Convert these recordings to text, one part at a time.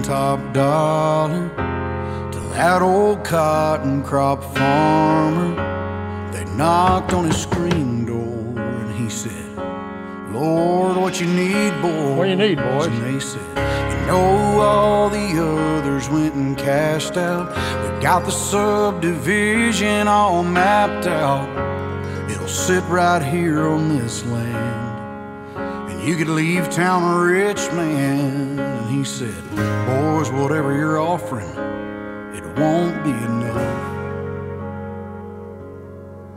top dollar to that old cotton crop farmer. They knocked on his screen door and he said, Lord, what you need, boys? What you need, boys? And they said, you know, all the others went and cashed out. We got the subdivision all mapped out. It'll sit right here on this land. You could leave town a rich man. And he said, boys, whatever you're offering, it won't be enough.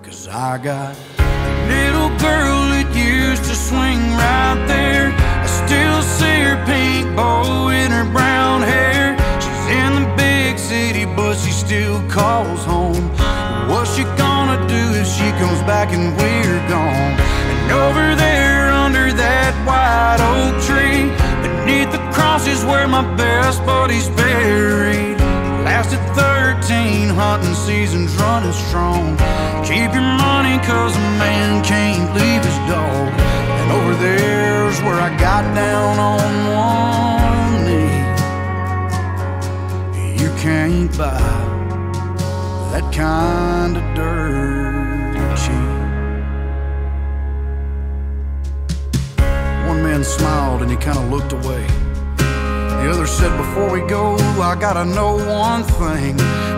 'Cause I got a little girl that used to swing right there. I still see her pink bow in her brown hair. She's in the big city, but she still calls home. What's she gonna do if she comes back and we're gone? And over there under that white oak tree, beneath the cross is where my best buddy's buried. Lasted 13 hunting seasons running strong. Keep your money 'cause a man can't leave his dog. And over there's where I got down on one knee. You can't buy that kind of dirt cheap. One man smiled and he kind of looked away. The other said, before we go, I gotta know one thing.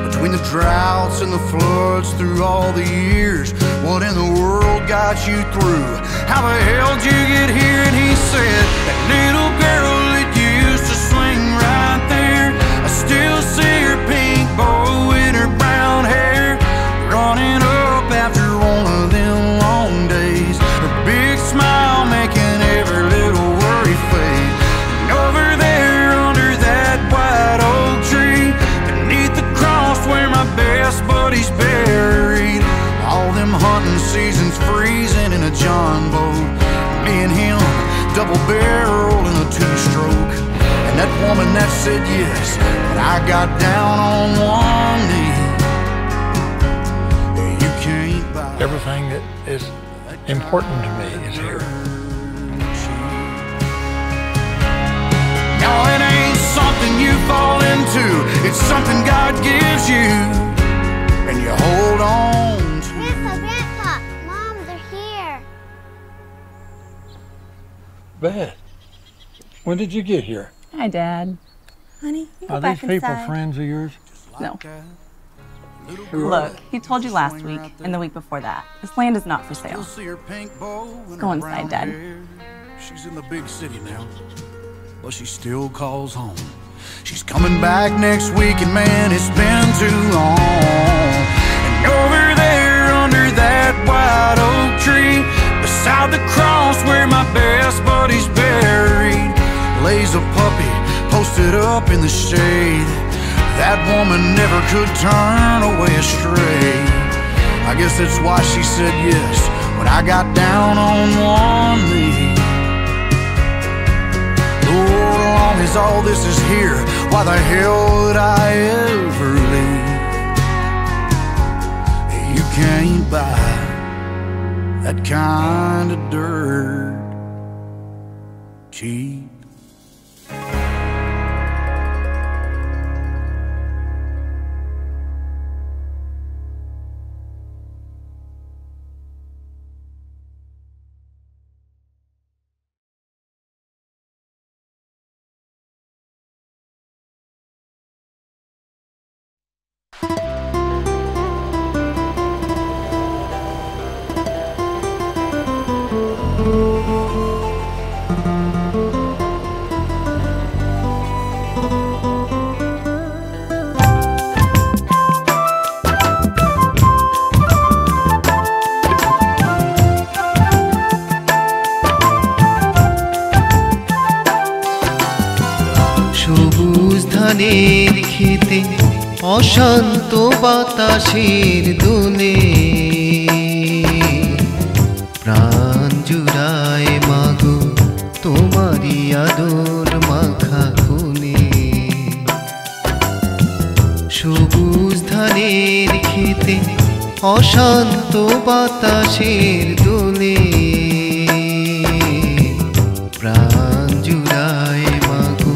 Between the droughts and the floods through all the years, what in the world got you through? How the hell did you get here? And he said, that little girl that used to swing right there, I still see her pink bow in her brown hair, running up after one of them long days. Her big smile making every little worry fade. And over there under that white oak tree, beneath the cross where my best buddy's buried, all them hunting seasons freezing in a John boat, me and him double barrel in a two-stroke. And that woman that said yes, but I got down on one knee. You can't buy Everything that is important to me is here. No, it ain't something you fall into. It's something God gives you, and you hold on to. Grandpa, Grandpa, Mom, they're here. Beth, when did you get here? Hi, Dad. Honey, you go Are back these people inside. friends of yours? No. Look, he told you last week and the week before that. This land is not for sale. Go inside, Dad. She's in the big city now, but she still calls home. She's coming back next week, and man, it's been too long. And over there under that white oak tree, beside the cross where my best buddy's buried, lays a puppy posted up in the shade. That woman never could turn away astray. I guess that's why she said yes when I got down on one knee. Lord, as long as all this is here, why the hell would I ever leave? You can't buy that kind of dirt cheap. সবুজ ধানের খেতে অশান্ত বাতাসের দোলে প্রাণ জুড়ায় মাগো তোমারই আদর মাখা কোলে। সবুজ ধানের খেতে অশান্ত বাতাসের দোলে প্রাণ জুড়ায় মাগো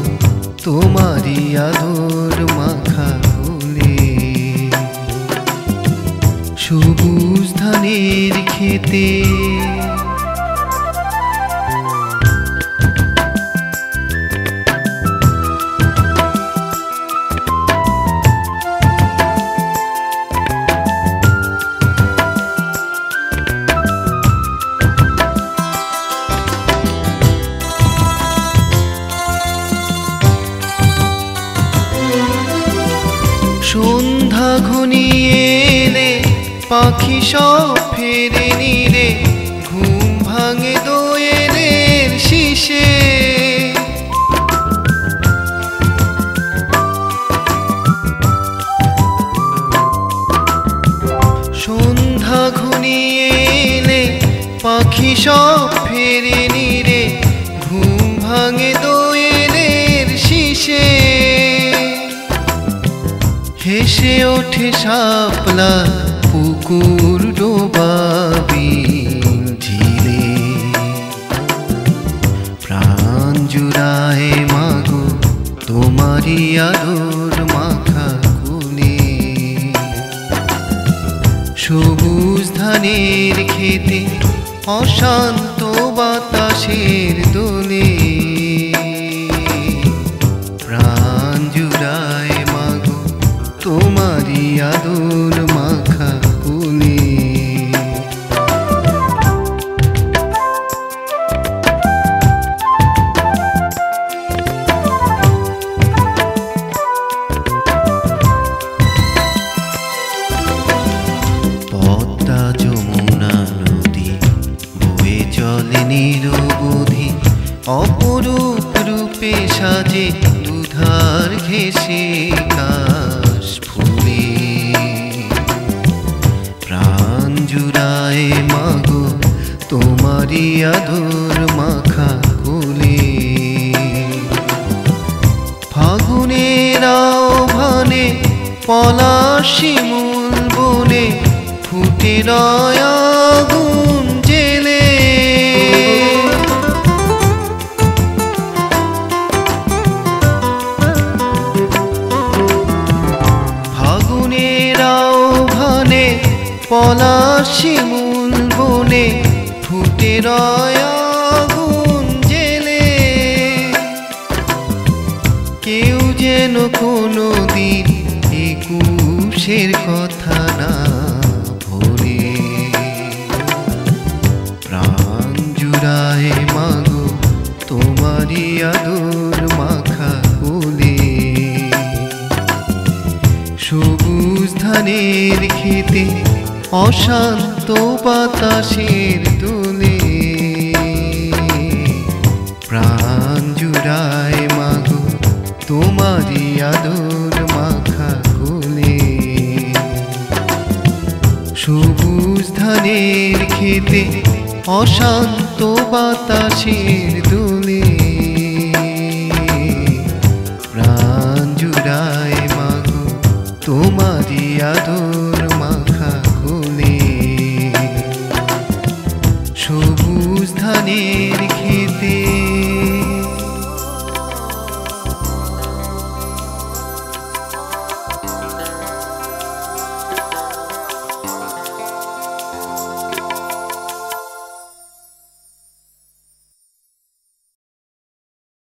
তোমারি আদর মাখা কোলে সবুজ ধানের খেতে সন্ধ্যা ঘনিয়ে এলে পাখি সব ফেরে নিরে ঘুম ভাঙে দোয়েলের শিশে সন্ধ্যা ঘনিয়ে এলে পাখি সব ফেরে নিরে ঘুম ভাঙে দোয়েলের শিশে হেসে ওঠে শাপলা পুকুর ডোবাবি ঝিলে প্রাণ জুড়ায় মাগো তোমারি আদর মাখা কোলে সবুজ ধানের খেতে অশান্ত বাতাসের দোলে প্রাণ জুড়ায় মাগো তোমারি আদর মাখা কোলে পদ্মা যমুনা নদী বয়ে চলে নিরবধি অপরূপ রূপে সাজে দুধার ঘেঁষে কাশ ফুলে প্রাণ জুড়ায় মাগো তোমারি আদর মাখা কোলে ফাগুনের আহ্বানে পলাশ শিমুল বনে ফুটে রয় আগুন জেলে ফাগুনের আহ্বানে পলাশ শিমুল বনে ফুটে রয় আগুন জেলে কেউ যেন কোনো দিন একুশের কথা না ভোলে প্রাণ জুড়ায় মাগো তোমারি আদর মাখা কোলে সবুজ ধানের খেতে অশান্ত বাতাসের দোলে প্রাণ জুড়ায় মাগো তোমারি আদর মাখা কোলে সবুজ ধানের খেতে অশান্ত বাতাসের দোলে প্রাণ জুড়ায় মাগো তোমারি আদর